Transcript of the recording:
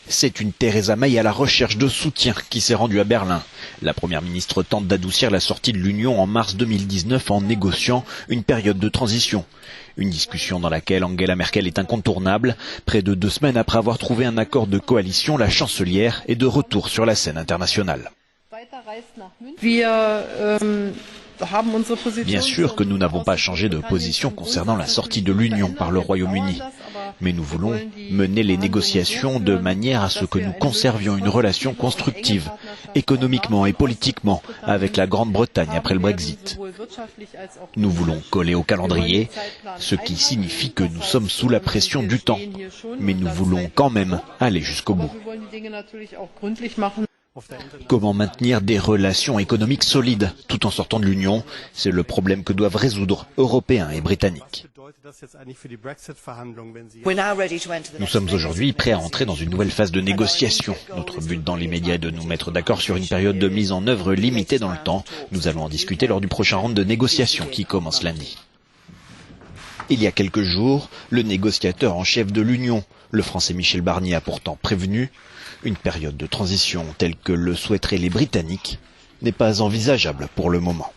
C'est une Theresa May à la recherche de soutien qui s'est rendue à Berlin. La première ministre tente d'adoucir la sortie de l'Union en mars 2019 en négociant une période de transition. Une discussion dans laquelle Angela Merkel est incontournable. Près de 2 semaines après avoir trouvé un accord de coalition, la chancelière est de retour sur la scène internationale. Bien sûr que nous n'avons pas changé de position concernant la sortie de l'Union par le Royaume-Uni. Mais nous voulons mener les négociations de manière à ce que nous conservions une relation constructive, économiquement et politiquement, avec la Grande-Bretagne après le Brexit. Nous voulons coller au calendrier, ce qui signifie que nous sommes sous la pression du temps. Mais nous voulons quand même aller jusqu'au bout. Comment maintenir des relations économiques solides tout en sortant de l'Union? C'est le problème que doivent résoudre Européens et Britanniques. Nous sommes aujourd'hui prêts à entrer dans une nouvelle phase de négociation. Notre but dans l'immédiat est de nous mettre d'accord sur une période de mise en œuvre limitée dans le temps. Nous allons en discuter lors du prochain round de négociations qui commence lundi. Il y a quelques jours, le négociateur en chef de l'Union, le Français Michel Barnier, a pourtant prévenu: une période de transition telle que le souhaiteraient les Britanniques n'est pas envisageable pour le moment.